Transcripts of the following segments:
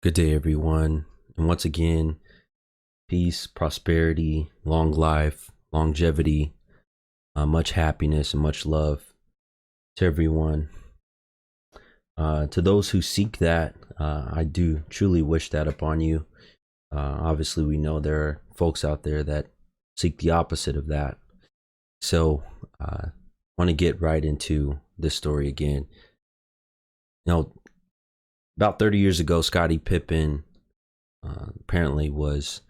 Good day, everyone. And once again, peace, prosperity, long life, longevity, much happiness, and much love to everyone. To those who seek that, I do truly wish that upon you. Obviously, we know there are folks out there that seek the opposite of that. So, I want to get right into this story again. About 30 years ago, Scottie Pippen apparently was,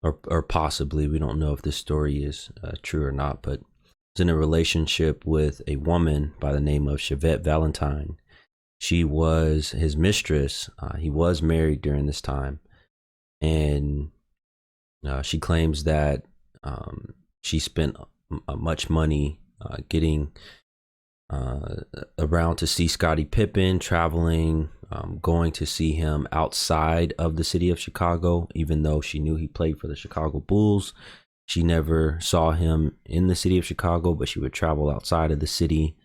or possibly, we don't know if this story is true or not, but was in a relationship with a woman by the name of Chyvette Valentine. She was his mistress. He was married during this time, and she claims that she spent much money getting around to see Scottie Pippen, traveling, going to see him outside of the city of Chicago, even though she knew he played for the Chicago Bulls. She never saw him in the city of Chicago, but she would travel outside of the city.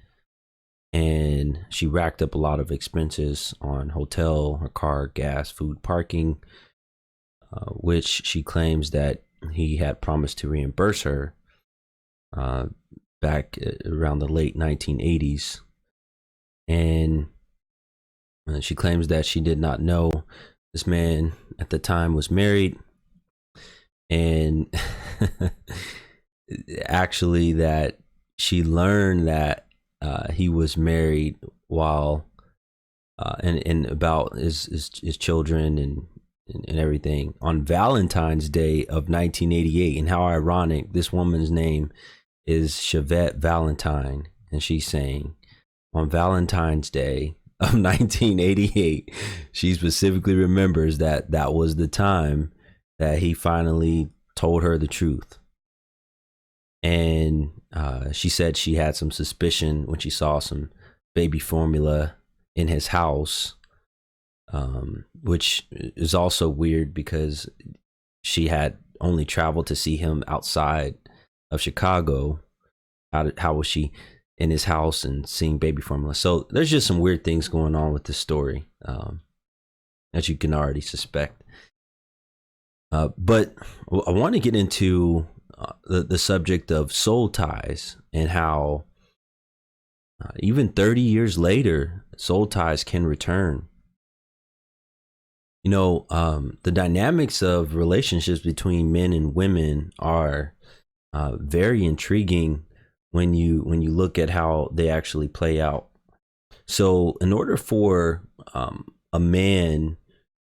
And she racked up a lot of expenses on hotel, her car, gas, food, parking, which she claims that he had promised to reimburse her back around the late 1980s. And she claims that she did not know this man at the time was married, and actually that she learned that he was married while and about his children and everything on Valentine's Day of 1988. And how ironic, this woman's name is Chyvette Valentine, and she's saying on Valentine's Day of 1988, she specifically remembers that that was the time that he finally told her the truth. And she said she had some suspicion when she saw some baby formula in his house, which is also weird because she had only traveled to see him outside of Chicago. How was she in his house and seeing baby formula? So there's just some weird things going on with this story, as you can already suspect. But I want to get into the subject of soul ties and how even 30 years later, soul ties can return. The dynamics of relationships between men and women are very intriguing when you look at how they actually play out. So in order for a man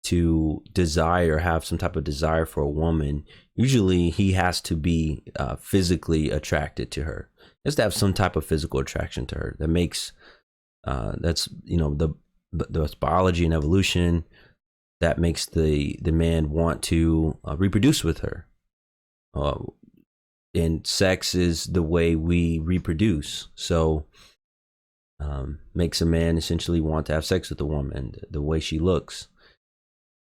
to desire, have some type of desire for a woman, usually he has to be physically attracted to her. He has to have some type of physical attraction to her. That makes that's the biology and evolution that makes the man want to reproduce with her. And sex is the way we reproduce. So makes a man essentially want to have sex with a woman, the way she looks.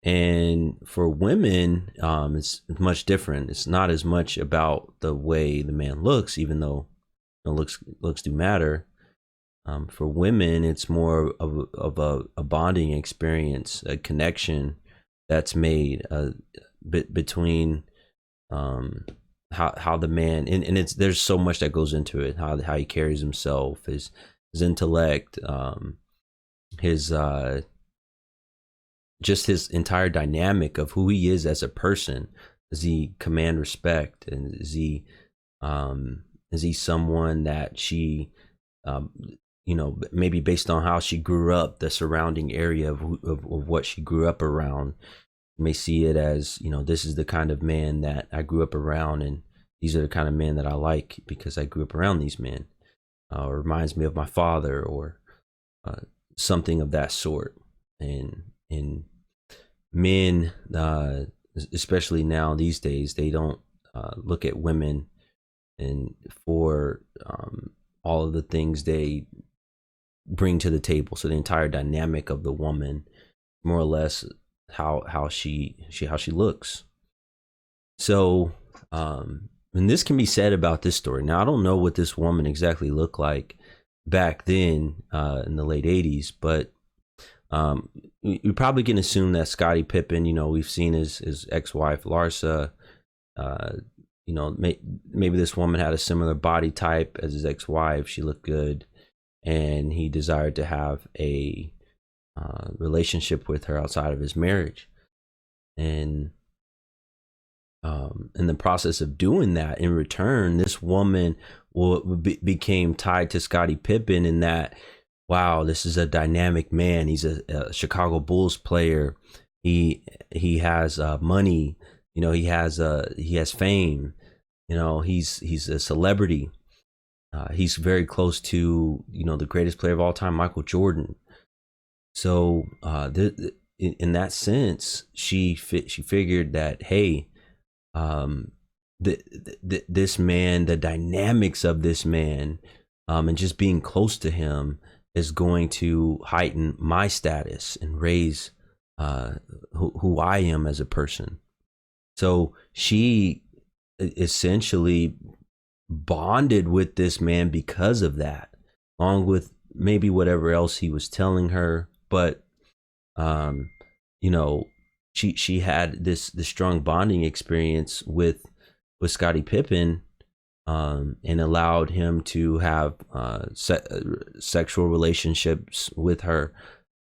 And for women, it's much different. It's not as much about the way the man looks, even though looks do matter. For women, it's more of a bonding experience, a connection that's made between how the man, and it's, there's so much that goes into it, how he carries himself, his intellect, his just his entire dynamic of who he is as a person. Does he command respect, and is he someone that she maybe based on how she grew up, the surrounding area of what she grew up around, may see it as, this is the kind of man that I grew up around, and these are the kind of men that I like because I grew up around these men. Reminds me of my father, or something of that sort. And men, especially now these days, they don't look at women and for all of the things they bring to the table. So the entire dynamic of the woman, more or less, how she looks. So and this can be said about this story. Now, I don't know what this woman exactly looked like back then in the late 80s, but We probably can assume that Scottie Pippen, we've seen his ex-wife Larsa. uh, maybe this woman had a similar body type as his ex-wife. She looked good, and he desired to have a relationship with her outside of his marriage. And in the process of doing that, in return, this woman became tied to Scottie Pippen in that, wow, this is a dynamic man. He's a Chicago Bulls player. He has money. He has fame. He's a celebrity. He's very close to the greatest player of all time, Michael Jordan. So in that sense, she figured that, hey, this man, the dynamics of this man, and just being close to him is going to heighten my status and raise who I am as a person. So she essentially bonded with this man because of that, along with maybe whatever else he was telling her. But she had this strong bonding experience with Scottie Pippen, and allowed him to have sexual relationships with her.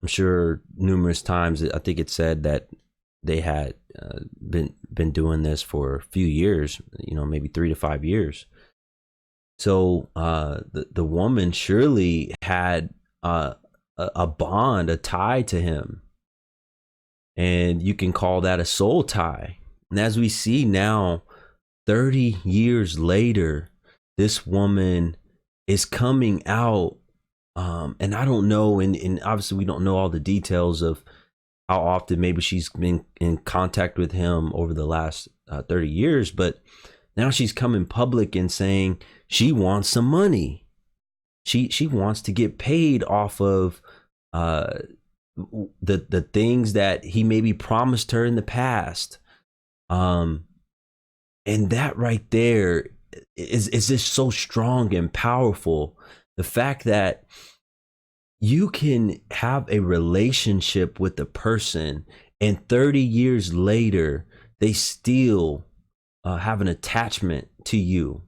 I'm sure numerous times. I think it said that they had been doing this for a few years, maybe 3 to 5 years. So the woman surely had a bond, a tie to him. And you can call that a soul tie. And as we see now, 30 years later, this woman is coming out. And I don't know, and obviously we don't know all the details of how often maybe she's been in contact with him over the last 30 years. But now she's coming public and saying she wants some money. She wants to get paid off of the things that he maybe promised her in the past. And that right there is just so strong and powerful. The fact that you can have a relationship with a person and 30 years later, they still have an attachment to you.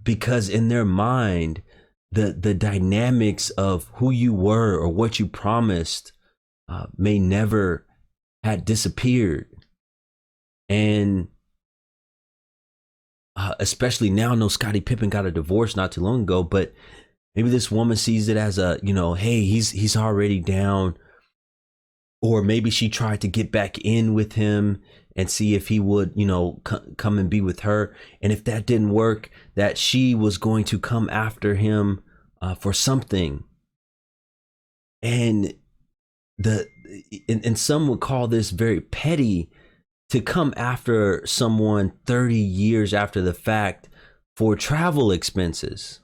Because in their mind, the dynamics of who you were or what you promised may never had disappeared. And especially now, I know Scottie Pippen got a divorce not too long ago, but maybe this woman sees it as a, hey, he's already down. Or maybe she tried to get back in with him and see if he would, come and be with her. And if that didn't work, that she was going to come after him for something. And and some would call this very petty, to come after someone 30 years after the fact for travel expenses,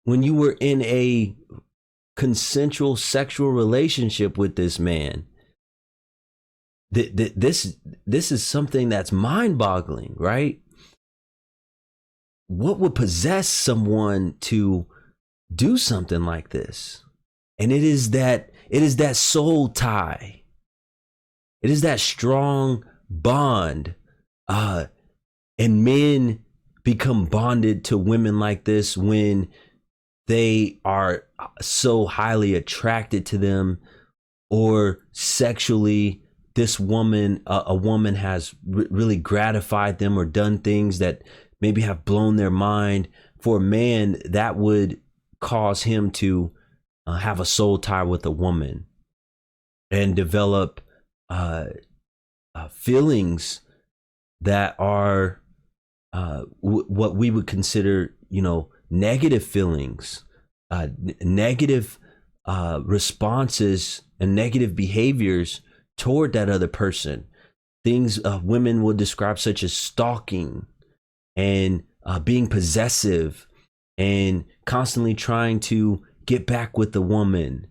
when you were in a consensual sexual relationship with this man. This is something that's mind-boggling, right? What would possess someone to do something like this? And it is that soul tie. It is that strong bond. And men become bonded to women like this when they are so highly attracted to them, or sexually, this woman, a woman has really gratified them or done things that maybe have blown their mind. For a man, that would cause him to have a soul tie with a woman and develop feelings that are what we would consider, negative feelings, negative responses and negative behaviors toward that other person. Things women would describe such as stalking and being possessive and constantly trying to get back with the woman.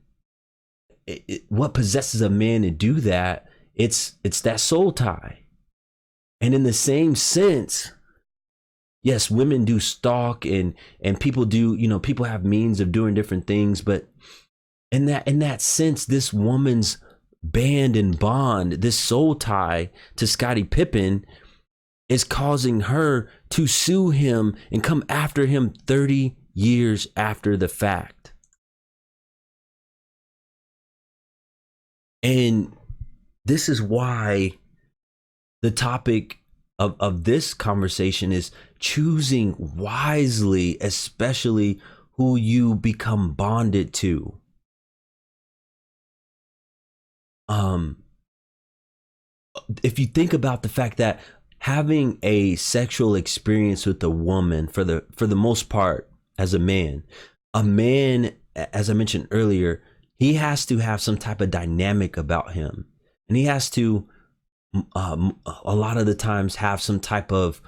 What possesses a man to do that? It's that soul tie. And in the same sense, yes, women do stalk and people do, people have means of doing different things, but in that sense, this woman's band and bond, this soul tie to Scottie Pippen, is causing her to sue him and come after him 30 years after the fact. And this is why the topic of this conversation is choosing wisely, especially who you become bonded to. If you think about the fact that having a sexual experience with a woman, for the most part, as a man, as I mentioned earlier, he has to have some type of dynamic about him, and he has to a lot of the times have some type of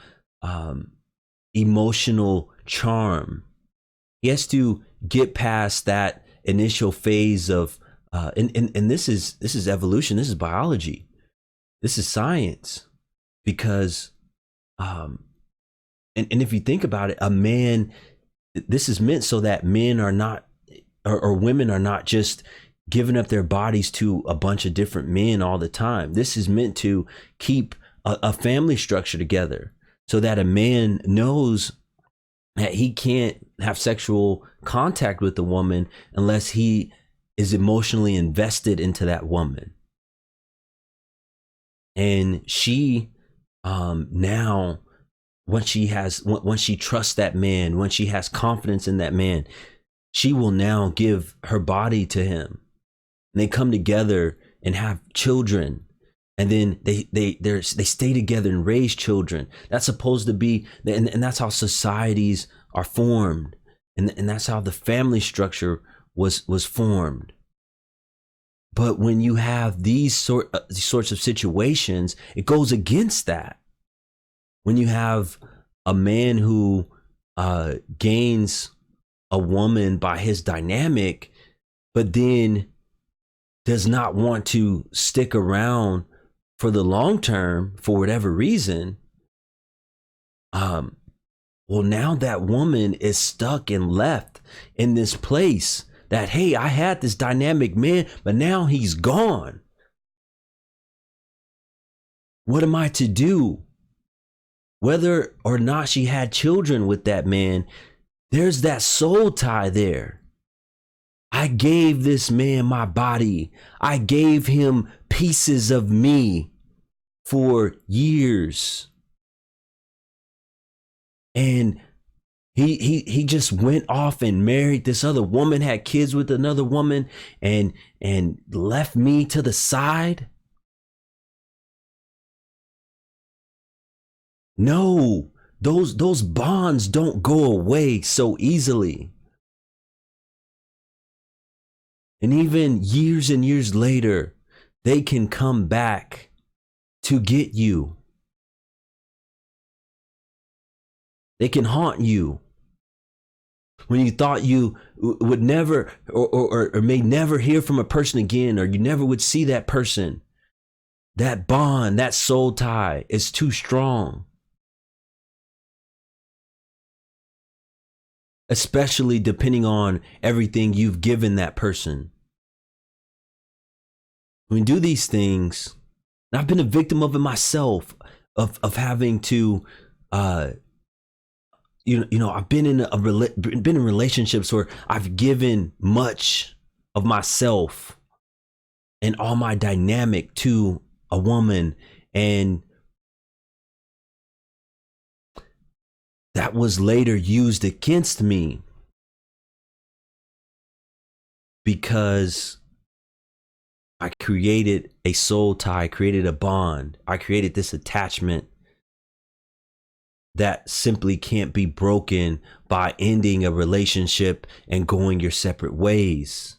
emotional charm. He has to get past that initial phase of and this is evolution, this is biology, this is science, because and if you think about it, a man, this is meant so that men are not, or women are not just giving up their bodies to a bunch of different men all the time. This is meant to keep a family structure together, so that a man knows that he can't have sexual contact with a woman unless he is emotionally invested into that woman. And she now, once she trusts that man, when she has confidence in that man, she will now give her body to him. And they come together and have children, and then they stay together and raise children. That's supposed to be, and that's how societies are formed, and that's how the family structure was formed. But when you have these sorts of situations, it goes against that. When you have a man who gains a woman by his dynamic, but then does not want to stick around for the long term for whatever reason, well, now that woman is stuck and left in this place that, hey, I had this dynamic man, but now he's gone. What am I to do? Whether or not she had children with that man, there's that soul tie there. I gave this man my body. I gave him pieces of me for years. And he just went off and married this other woman, had kids with another woman, and left me to the side. No, those bonds don't go away so easily. And even years and years later, they can come back to get you. They can haunt you. When you thought you would never or may never hear from a person again, or you never would see that person, that bond, that soul tie is too strong. Especially depending on everything you've given that person. When you do these things, and I've been a victim of it myself, of having to, I've been in relationships where I've given much of myself and all my dynamic to a woman, and that was later used against me because I created a soul tie, created a bond. I created this attachment that simply can't be broken by ending a relationship and going your separate ways.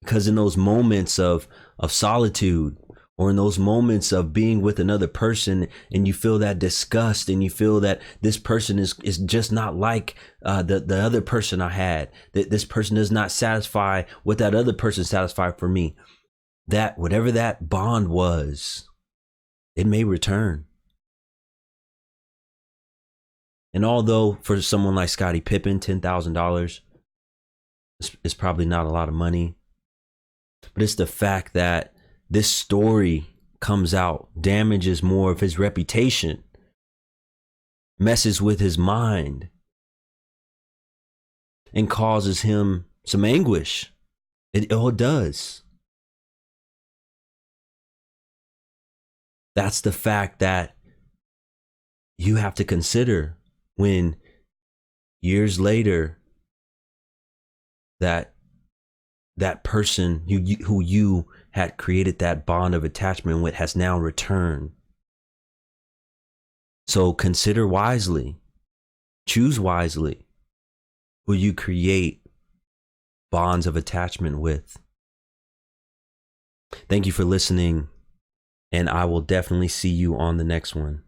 Because in those moments of solitude, or in those moments of being with another person, and you feel that disgust, and you feel that this person is just not like the other person I had, that this person does not satisfy what that other person satisfied for me, that whatever that bond was, it may return. And although for someone like Scottie Pippen, $10,000 is probably not a lot of money, but it's the fact that this story comes out, damages more of his reputation, messes with his mind, and causes him some anguish. It does. That's the fact that you have to consider when years later that person who you had created that bond of attachment with has now returned. So consider wisely, choose wisely who you create bonds of attachment with. Thank you for listening, and I will definitely see you on the next one.